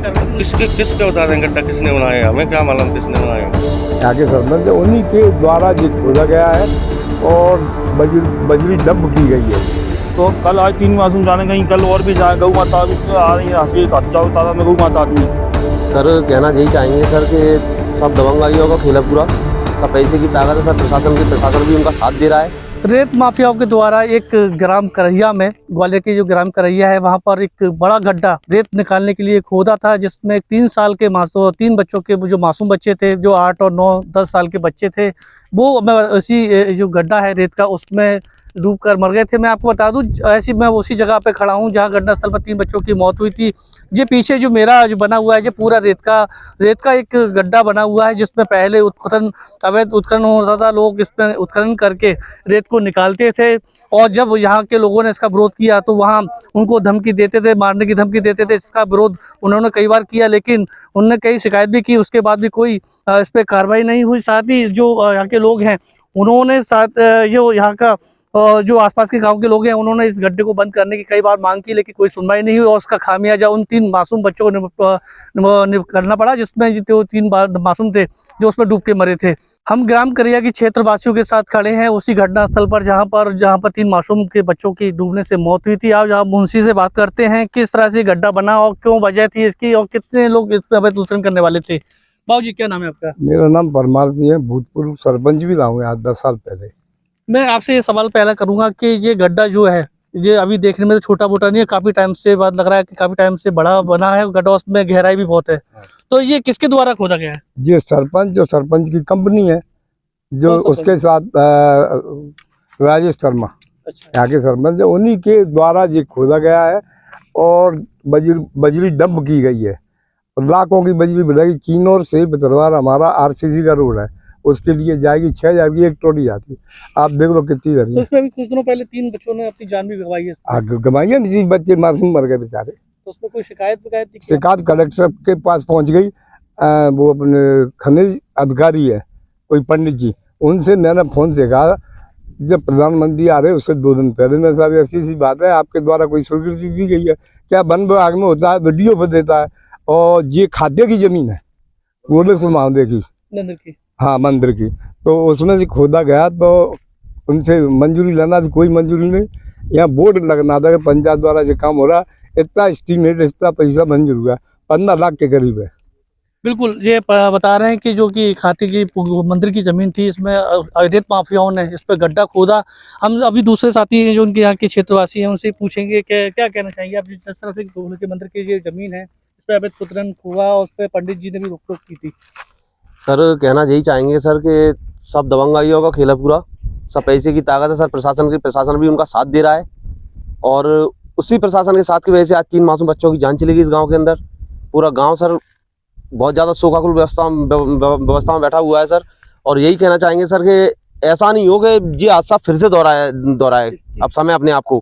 कर रहे हैं। किसके बता दें गड्ढा किसने बनाया, हमें क्या मालूम किसने बनाया। यहाँ के सरपंच है, उन्हीं के द्वारा ये खोदा गया है और बजरी डंप की गई है। तो कल आज 3 मासूम जाने कहीं, कल और भी जाए। गौ माता भी आ रही है, अच्छा तादाद में गौ माता आती है। सर कहना यही चाहेंगे सर कि सब दबंगाइयों का खेल है पूरा, सब पैसे की ताकत है सर, प्रशासन भी उनका साथ दे रहा है। रेत माफियाओं के द्वारा एक ग्राम करैया में, ग्वालियर की जो ग्राम करैया है, वहां पर एक बड़ा गड्ढा रेत निकालने के लिए खोदा था, जिसमें 3 साल के 3 बच्चों के जो मासूम बच्चे थे, जो 8 और 9, 10 साल के बच्चे थे, वो उसी जो गड्ढा है रेत का, उसमें डूब कर मर गए थे। मैं आपको बता दूं, ऐसी मैं उसी जगह पे खड़ा हूं जहां घटना स्थल पर 3 बच्चों की मौत हुई थी। ये पीछे जो मेरा जो बना हुआ है, जो पूरा रेत का एक गड्ढा बना हुआ है, जिसमें पहले अवैध उत्खनन होता था। लोग इसमें उत्खनन करके रेत को निकालते थे, और जब यहाँ के लोगों ने इसका विरोध किया तो वहाँ उनको धमकी देते थे, मारने की धमकी देते थे। इसका विरोध उन्होंने कई बार किया, लेकिन उन्होंने कई शिकायत भी की, उसके बाद भी कोई इस पर कार्रवाई नहीं हुई। साथ ही जो यहाँ के लोग हैं, उन्होंने जो यहाँ का जो आसपास के गांव के लोग हैं, उन्होंने इस गड्ढे को बंद करने की कई बार मांग की, लेकिन कोई सुनवाई नहीं हुई, और उसका खामियाजा उन 3 मासूम बच्चों को करना पड़ा, जिसमें जो 3 मासूम थे जो उसमें डूब के मरे थे। हम ग्राम करैया के क्षेत्रवासियों के साथ खड़े हैं उसी घटना स्थल पर, जहां पर 3 मासूम के बच्चों की डूबने से मौत हुई थी। आप मुंशी से बात करते हैं, किस तरह से गड्ढा बना और क्यों वजह थी इसकी, और कितने लोग इस पर अवैध उत्खनन करने वाले थे। बाबू जी, क्या नाम है आपका? मेरा नाम परमार सिंह है, भूतपूर्व सरपंच भी रहा हूँ आज 10 साल पहले। मैं आपसे ये सवाल पहला करूंगा कि ये गड्ढा जो है, ये अभी देखने में तो छोटा मोटा नहीं है, काफी टाइम से बाद लग रहा है कि काफी टाइम से बड़ा बना है गड्ढा, उसमें गहराई भी बहुत है। तो ये किसके द्वारा खोदा गया है? ये सरपंच की कंपनी है, जो उसके साथ राजेश शर्मा यहाँ के सरपंच है, उन्हीं के द्वारा ये खोदा गया है और बजरी डंप की गई है। लाखों की बजरी बनाई। चीनोर से बितरवार हमारा RCC का रोड है, उसके लिए जाएगी 6000 की एक टोली जाती है। आप देख लो कितनी जरूरी। तो इसमें भी कुछ दिनों पहले 3 बच्चों ने अपनी जान भी गंवाई है। गंवाई है, नहीं बच्चे मासूम मर गए बेचारे। तो उसमें कोई शिकायत कलेक्टर के पास पहुंच गई। वो अपने खनिज अधिकारी है कोई पंडित जी, उनसे मैंने फोन से कहा, जब प्रधानमंत्री आ रहे उससे 2 दिन पहले में, सारी ऐसी बात है, आपके द्वारा कोई स्वीकृति दी गई है क्या? वन विभाग में होता है, वीडियो पर देता है। और ये खाद्य की जमीन है, बोले सुमावदे की, हाँ मंदिर की, तो उसमें से खोदा गया, तो उनसे मंजूरी लेना थी, कोई मंजूरी नहीं। यहाँ बोर्ड लगना था कि पंचायत द्वारा ये काम हो रहा, इतना एस्टीमेट, इतना पैसा मंजूर हुआ, 15 लाख के करीब है। बिल्कुल, ये बता रहे हैं कि जो कि खाती की मंदिर की जमीन थी, इसमें रेत माफियाओं ने इस पर गड्ढा खोदा। हम अभी दूसरे साथी हैं जो उनके यहाँ के क्षेत्रवासी हैं, उनसे पूछेंगे कि क्या कहना चाहिए आप जिस तरह से के मंदिर की जो जमीन है, इस पर अवैध उत्खनन हुआ और उस पर पंडित जी ने भी रोक टोक की थी। सर कहना यही चाहेंगे सर कि सब दबंगाइयों का खेल है पूरा, सब पैसे की ताकत है सर, प्रशासन भी उनका साथ दे रहा है, और उसी प्रशासन के साथ की वजह से आज 3 मासूम बच्चों की जान चली गई इस गांव के अंदर। पूरा गांव सर बहुत ज़्यादा शोकाकुल व्यवस्था में बैठा हुआ है सर। और यही कहना चाहेंगे सर कि ऐसा नहीं हो कि ये हादसा फिर से दोहराए अब समय अपने आप को,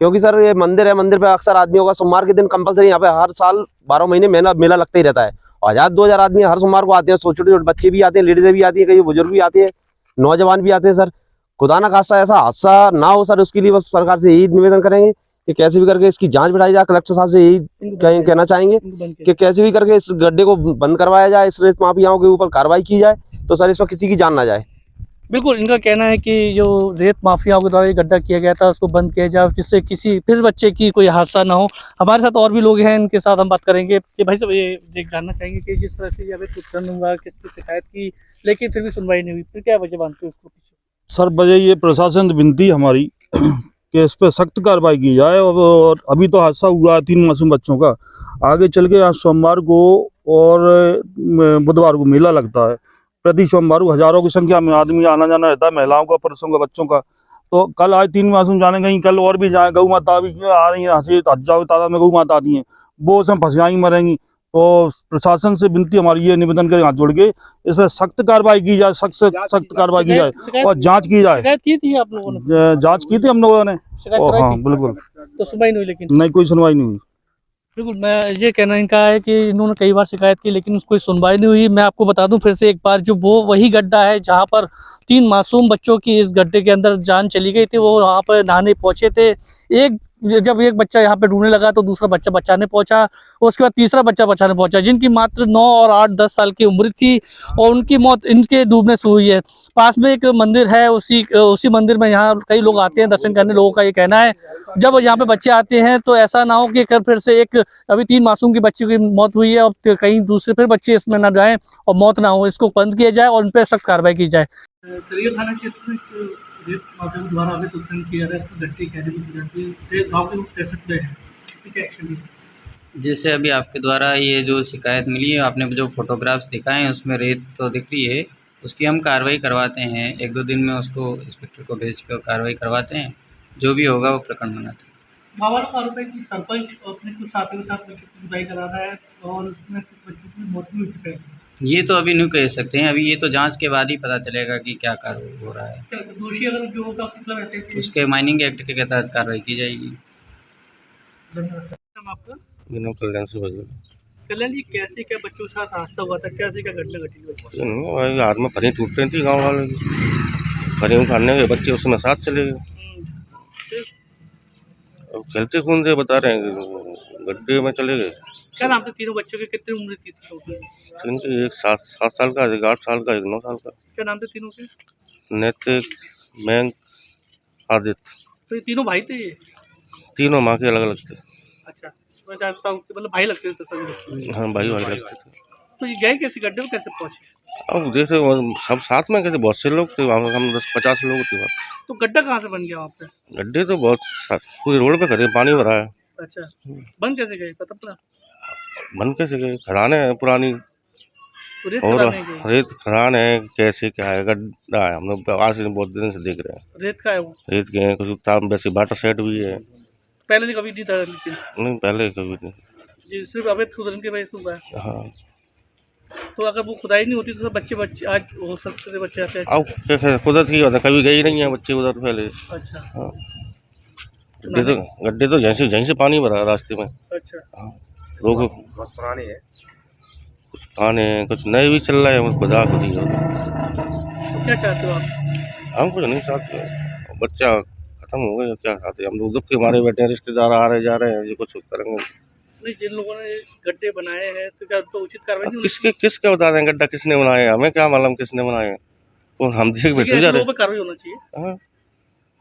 क्योंकि सर ये मंदिर है, मंदिर पे अक्सर आदमियों का सोमवार के दिन कंपलसरी यहाँ पे हर साल 12 महीने मेला लगता ही रहता है। 1000-2000 आदमी हर सोमवार को आते हैं, छोटे छोटे बच्चे भी आते हैं, लेडीजें भी आती हैं, कई बुजुर्ग भी आते हैं, नौजवान भी आते हैं सर। खुदा ना खास्ता ऐसा हादसा ना हो सर, उसके लिए बस सरकार से यही निवेदन करेंगे कि कैसे भी करके इसकी जांच बिठाई जाए। कलेक्टर साहब से यही कहना चाहेंगे कि कैसे भी करके इस गड्ढे को बंद करवाया जाए, इस रेत माफियाओं के ऊपर कार्रवाई की जाए, तो सर इसमें किसी की जान ना जाए। बिल्कुल, इनका कहना है कि जो रेत माफियाओं के द्वारा ये गड्ढा किया गया था, उसको बंद किया जाए, जिससे किसी फिर बच्चे की कोई हादसा ना हो। हमारे साथ और भी लोग हैं, इनके साथ हम बात करेंगे कि भाई साहब ये जानना चाहेंगे कि जिस तरह से अवैध उत्खनन हुआ, किसकी शिकायत की, लेकिन फिर भी सुनवाई नहीं हुई, फिर क्या वजह मानते हो उसको पीछे? सर वजह ये प्रशासन से विनती हमारी कि इस पर सख्त कार्रवाई की जाए। और अभी तो हादसा हुआ है 3 मासूम बच्चों का, आगे चल के आज सोमवार को और बुधवार को मेला लगता है। प्रति सोमवार को हजारों की संख्या में आदमी आना जाना रहता है, महिलाओं का, पुरुषों का, बच्चों का। तो कल आज 3 मासूम जाने कहीं, कल और भी जाए। गौ माता भी आ रही है, हजारों तादाद में गौ माता आती हैं, वो उसमें फंसियाई मरेंगी। तो प्रशासन से विनती हमारी ये निवेदन करें हाथ जोड़ के, इस पर सख्त कार्रवाई की जाए, सख्त कार्रवाई की जाए और जांच की जाए। शिकायत की थी आप लोगों ने? जांच की थी हम लोगों ने। हाँ बिल्कुल, तो सुनवाई नहीं हुई? लेकिन नहीं, कोई सुनवाई नहीं हुई। बिल्कुल, मैं ये कहना इनका है कि इन्होंने कई बार शिकायत की, लेकिन उसको कोई सुनवाई नहीं हुई। मैं आपको बता दूं फिर से एक बार, जो वो वही गड्ढा है जहां पर 3 मासूम बच्चों की इस गड्ढे के अंदर जान चली गई थी। वो वहां पर नहाने पहुंचे थे, एक जब एक बच्चा यहाँ पे डूबने लगा तो दूसरा बच्चा बचाने पहुंचा, उसके बाद तीसरा बच्चा बचाने पहुंचा, जिनकी मात्र 9 और 8-10 साल की उम्र थी और उनकी मौत इनके डूबने से हुई है। पास में एक मंदिर है, उसी मंदिर में यहाँ कई लोग आते हैं दर्शन करने। लोगों का ये कहना है जब यहाँ पे बच्चे आते हैं तो ऐसा ना हो कि फिर से एक अभी 3 मासूम की बच्ची की मौत हुई है और कहीं दूसरे फिर बच्चे इसमें ना जाएं और मौत ना हो। इसको बंद किया जाए और उन पर सख्त कार्रवाई की जाए। थाना क्षेत्र में रेप माफिया द्वारा अवैध उत्खनन किया जा रहा है, गड्ढे गाँव के लोग कैसे पे हैं, क्या एक्शन है? जैसे अभी आपके द्वारा ये जो शिकायत मिली है, आपने जो फोटोग्राफ्स दिखाए हैं उसमें रेत तो दिख रही है, उसकी हम कार्रवाई करवाते हैं। 1-2 दिन में उसको इंस्पेक्टर को भेज कर कार्रवाई करवाते हैं, जो भी होगा वो प्रकरण बनाते हैं। मामला का आरोप है कि सरपंच अपने कुछ साथियों के साथ मिलकर खुदाई करा रहा है और उसमें कुछ बच्चों की मौत भी हो चुकी है। ये तो अभी नहीं कह सकते हैं, अभी ये तो जांच के बाद ही पता चलेगा कि क्या कार्रवाई हो रहा है। दोषी अगर जो होगा उसका मतलब ऐसे उसके माइनिंग एक्ट के तहत कार्रवाई की जाएगी। धन्यवाद सर। आपका बिना कल्याण से बजे कल्याण जी, कैसे क्या बच्चों के साथ हादसा हुआ था, कैसे क्या घटना घटी हुई? भाई हाथ में फरी टूट रही थी गाँव वाले की, फरी उठाने के बच्चे उसमें साथ चले गए। अब खेलते कूदते बता रहे हैं कि गड्ढे में चले गए। क्या नाम था तीनों बच्चों के, कितनी उम्र थी टोटल? इनके एक 7 साल का, एक 8 साल का, एक 9 साल का। क्या नाम थे तीनों के? नैतिक, मयंक, आदित्य। तो ये तीनों भाई थे ये? तीनों माँ के अलग अलग थे। अच्छा, मैं जानता हूँ कि मतलब भाई लगते थे सभी। हाँ भाई लगते थे। तो ये गए कैसे गड्ढे में, कैसे पहुँचे? अब देखे सब साथ में कैसे, बहुत से लोग थे वहाँ, हम 10-50 लोग थे वहाँ। तो गड्ढा कहाँ से बन गया वहाँ पे? गड्ढे तो बहुत पूरे रोड पे खड़े, पानी भरा है। अच्छा, बन कैसे गए पता पड़ा? बन कैसे गए, खदान है पुरानी तो रेत और खदान है गई? रेत खदान है, कैसे क्या है, गड्ढा है। हम लोग आज से बहुत दिन से देख रहे हैं। रेत का है वो? रेत के हैं, कुछ तार वैसे वाटर सेट भी है। पहले नहीं कभी नहीं था लेकिन? नहीं पहले कभी नहीं। ये सिर्फ अवैध खुदाई की वजह से हुआ है। हाँ तो अगर वो खुदाई नहीं होती तो सब बच्चे आज हो सकते थे, बच्चे आते हैं। अब क्या कुदरत की होता, कभी गई नहीं है बच्चे उधर पहले। अच्छा। हाँ गड्ढे तो यहीं से पानी भरा है रास्ते में। अच्छा। हाँ लोग बहुत पुराने हैं, कुछ पुराने हैं, कुछ नए भी चल रहे हैं, खुदा खुद ही। तो क्या चाहते हो आप? हम कुछ नहीं चाहते, बच्चा खत्म हो गया, क्या चाहते हम लोग? दुख के मारे बैठे हैं, रिश्तेदार आ रहे जा रहे हैं, ये कुछ करेंगे नहीं। जिन लोगों ने गड्ढे बनाए हैं तो क्या तो उचित कार्रवाई नहीं? किसके बता दें गड्ढा किसने बनाए, हमें क्या मालूम किसने बनाए? तो हम देख बैठे जा रहे। कार्रवाई होना चाहिए। हाँ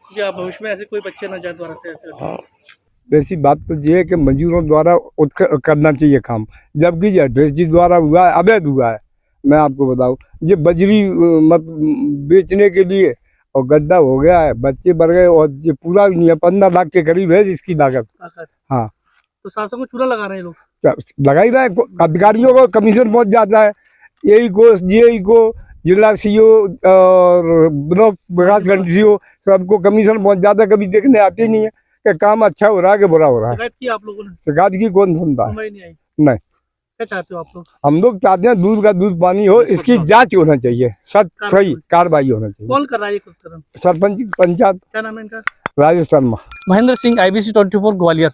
या भविष्य में ऐसे कोई बच्चे न जाए द्वारा से ऐसे। हाँ वैसी बात तो ये है कि मजदूरों द्वारा करना चाहिए काम, जबकि ये एड्रेस जी द्वारा हुआ है, अवैध हुआ है। मैं आपको बताऊं, ये बजरी मत बेचने के लिए और गड्ढा हो गया है, बच्चे बढ़ गए और ये पूरा नहीं है, 15 लाख के करीब है इसकी लागत। हाँ तो शासन को चूल्हा लगा रहे हैं लोग? लगा ही रहा है, अधिकारियों को कमीशन पहुंच जाता है, यही को जिला सीओ और ब्लॉक विकास खंड सीओ सबको कमीशन पहुंच जाता है, कभी देखने आते ही नहीं है कि काम अच्छा हो रहा है कि बुरा हो रहा है। शिकायत की आप लोगों ने? शिकायत की कौन सुनता है? नहीं आई। नहीं। क्या चाहते हो आप लोग? हम लोग चाहते हैं दूध का दूध पानी हो, इसकी जांच होना चाहिए, सही कार्रवाई होना चाहिए। कौन कर रहा है ये कुछ? सरपंच पंचायत। क्या नाम है इनका? राजेश शर्मा। महेंद्र सिंह, IBC 24 ग्वालियर।